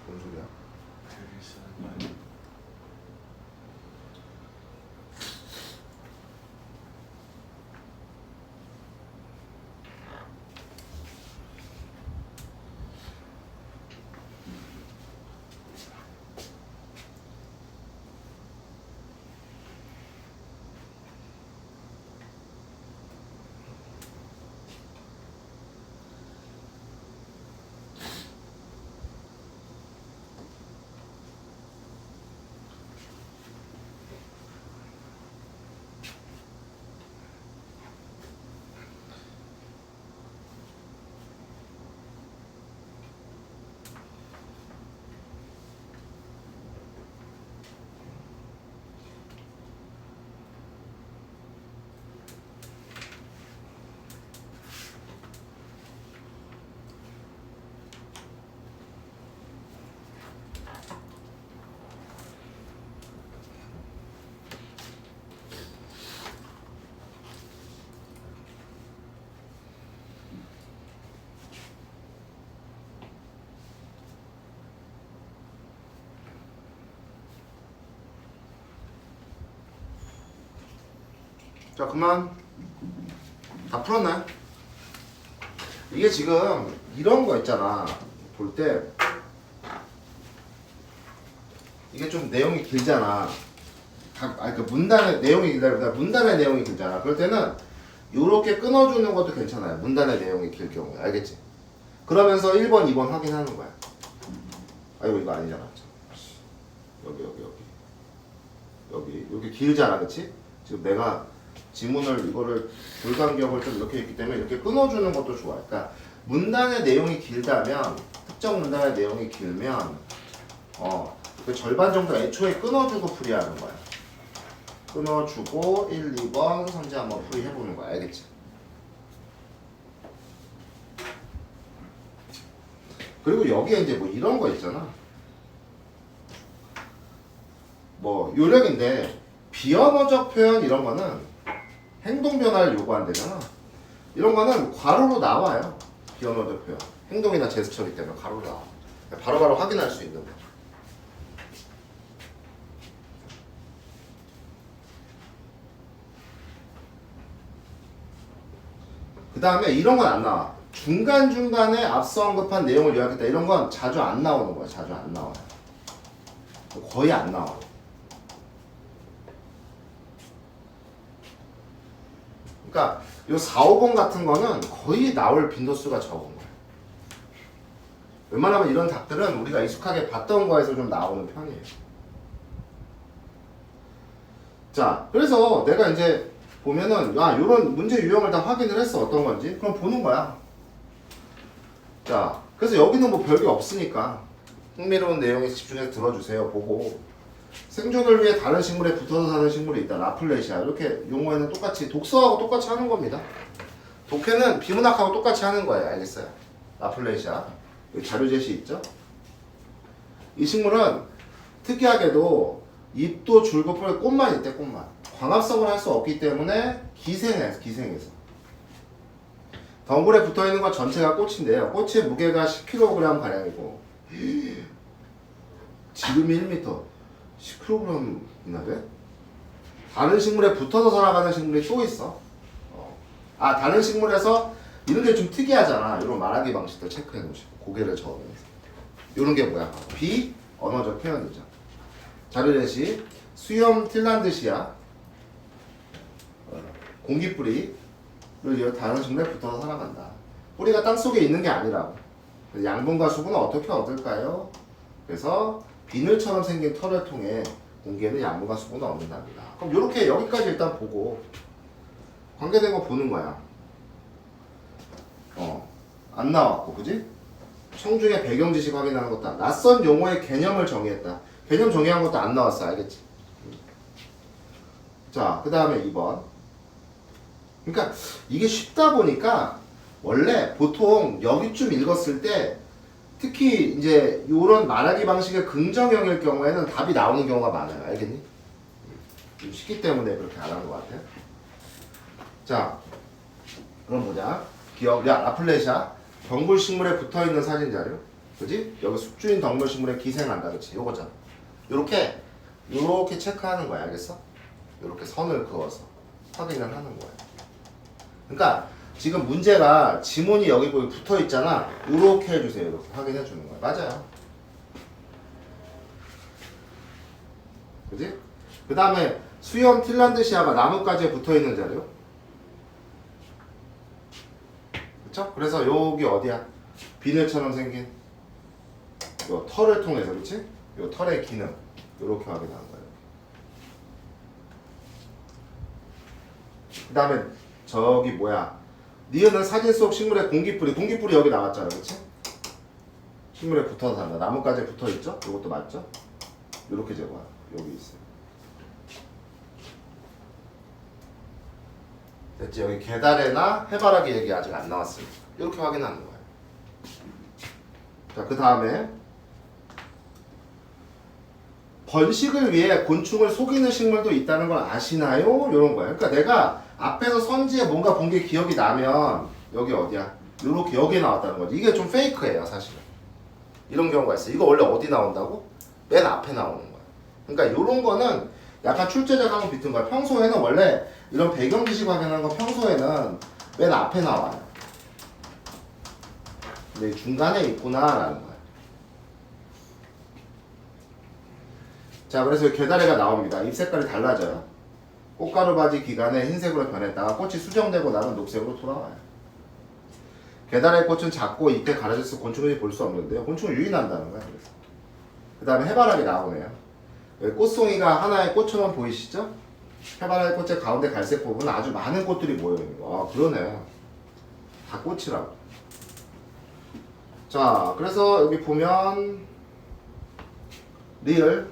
뭔 소리야? 글을 쓰는 말. 자, 그만. 다 풀었나요? 이게 지금 이런 거 있잖아. 볼 때 이게 좀 내용이 길잖아. 그 문단의 내용이 길다. 문단의 내용이 길잖아. 그럴 때는 요렇게 끊어주는 것도 괜찮아요. 문단의 내용이 길 경우에. 알겠지? 그러면서 1번, 2번 확인하는 거야. 아이고 이거 아니잖아. 여기 이렇게 길잖아, 그렇지? 지금 내가 지문을 이거를 불간격을 좀 이렇게 있기 때문에 이렇게 끊어주는 것도 좋아. 그러니까 문단의 내용이 길다면 특정 문단의 내용이 길면 그 절반 정도 애초에 끊어주고 풀이하는 거야. 끊어주고 1, 2번 선지 한번 풀이해보는 거야. 알겠지? 그리고 여기에 이제 뭐 이런 거 있잖아. 뭐 요령인데 비언어적 표현 이런 거는 행동 변화를 요구한대잖아. 이런 거는 괄호로 나와요. 비언어적 표현. 행동이나 제스처이기 때문에 괄호로 나와. 바로바로 확인할 수 있는 거. 그 다음에 이런 건 안 나와. 중간중간에 앞서 언급한 내용을 요약했다. 이런 건 자주 안 나오는 거야. 자주 안 나와요. 거의 안 나와. 그러니까 요 4, 5번 같은 거는 거의 나올 빈도수가 적은 거야. 웬만하면 이런 답들은 우리가 익숙하게 봤던 거에서 좀 나오는 편이에요. 자, 그래서 내가 이제 보면은 요런 문제 유형을 다 확인을 했어. 어떤 건지. 그럼 보는 거야. 자, 그래서 여기는 뭐 별게 없으니까 흥미로운 내용에 집중해서 들어주세요. 보고 생존을 위해 다른 식물에 붙어서 사는 식물이 있다. 라플레시아. 이렇게 용어에는 똑같이 독서하고 똑같이 하는 겁니다. 독해는 비문학하고 똑같이 하는 거예요. 알겠어요? 라플레시아. 여기 자료 제시 있죠? 이 식물은 특이하게도 잎도 줄고 뿔에 꽃만 있대. 꽃만. 광합성을 할 수 없기 때문에 기생해서 덩굴에 붙어있는 것 전체가 꽃인데요. 꽃의 무게가 10kg 가량이고 지름이 1m 10kg이나 돼? 다른 식물에 붙어서 살아가는 식물이 또 있어. 다른 식물에서 이런 게 좀 특이하잖아. 이런 말하기 방식들 체크해 놓으시고 고개를 저으면서 이런 게 뭐야? 비언어적 표현이죠. 자료 제시 수염 틸란드시아 공기뿌리를 다른 식물에 붙어서 살아간다. 뿌리가 땅속에 있는 게 아니라고. 양분과 수분은 어떻게 얻을까요? 그래서 비늘처럼 생긴 털을 통해 공기에는 양분과 수분을 얻는답니다. 그럼 이렇게 여기까지 일단 보고 관계된 거 보는 거야. 안 나왔고, 그지? 청중의 배경 지식 확인하는 것도 낯선 용어의 개념을 정의했다. 개념 정의한 것도 안 나왔어. 알겠지? 자, 그 다음에 2번. 그러니까 이게 쉽다 보니까 원래 보통 여기쯤 읽었을 때 특히 이제 이런 말하기 방식의 긍정형일 경우에는 답이 나오는 경우가 많아요. 알겠니? 좀 쉽기 때문에 그렇게 안 한 것 같아요. 자, 그럼 보자. 라플레시아 덩굴식물에 붙어있는 사진자료. 그지? 여기 숙주인 덩굴식물에 기생한다. 그치? 요거잖아. 요렇게 체크하는 거야. 알겠어? 요렇게 선을 그어서 확인을 하는 거야. 그러니까 지금 문제가 지문이 여기 붙어 있잖아. 요렇게 해주세요. 이렇게 확인해 주는 거야. 맞아요. 그지? 그 다음에 수염 틸란드시아가 나뭇가지에 붙어 있는 자료. 그쵸? 그래서 여기 어디야? 비늘처럼 생긴 요 털을 통해서, 그치? 요 털의 기능 요렇게 확인하는 거예요. 그 다음에 저기 뭐야? 니은은 사진 속 식물의 공기뿌리 여기 나왔잖아, 그치? 식물에 붙어서 산다. 나뭇가지에 붙어 있죠? 요것도 맞죠? 요렇게 제거해. 여기 있어요. 됐지? 여기 계달에나 해바라기 얘기 아직 안 나왔으니까 이렇게 확인하는 거예요. 자, 그 다음에 번식을 위해 곤충을 속이는 식물도 있다는 걸 아시나요? 이런 거예요. 그러니까 내가 앞에서 선지에 뭔가 본 게 기억이 나면 여기 어디야? 요렇게 여기에 나왔다는 거지. 이게 좀 페이크예요, 사실은. 이런 경우가 있어. 이거 원래 어디 나온다고? 맨 앞에 나오는 거야. 그러니까 이런 거는 약간 출제자감은 비슷한 거야. 평소에는 원래 이런 배경 지식 확인하는 거 평소에는 맨 앞에 나와요. 근데 중간에 있구나라는 거야. 자, 그래서 계다래가 나옵니다. 잎 색깔이 달라져요. 꽃가루 바지 기간에 흰색으로 변했다가 꽃이 수정되고 나면 녹색으로 돌아와요. 계다래 꽃은 작고 잎에 가려져서 곤충들이 볼 수 없는데요. 곤충을 유인한다는 거야. 그래서 그 다음에 해바라기 나오네요. 여기 꽃송이가 하나의 꽃처럼 보이시죠? 해바라기 꽃의 가운데 갈색 부분은 아주 많은 꽃들이 모여있는 거. 아, 그러네. 다 꽃이라고. 자, 그래서 여기 보면 리을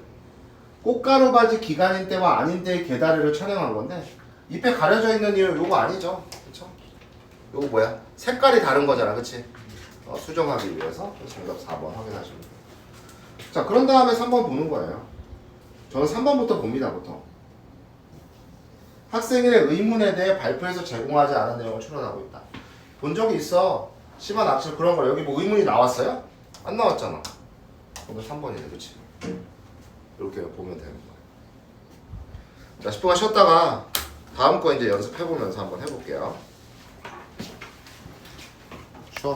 꽃가루 바지 기간인 때와 아닌 때의 계다리를 촬영한 건데 잎에 가려져 있는 이유 요거 아니죠? 그쵸? 요거 뭐야? 색깔이 다른 거잖아, 그치? 수정하기 위해서 정답 4번 확인하시면 돼요. 자, 그런 다음에 3번 보는 거예요. 저는 3번부터 봅니다, 보통. 학생의 의문에 대해 발표에서 제공하지 않은 내용을 추론하고 있다. 본 적이 있어. 심한 악질 그런 거. 여기 뭐 의문이 나왔어요? 안 나왔잖아. 오늘 3번이네, 그치? 이렇게 보면 되는 거예요. 자, 10분간 쉬었다가 다음 거 이제 연습해보면서 한번 해볼게요. 쉬어.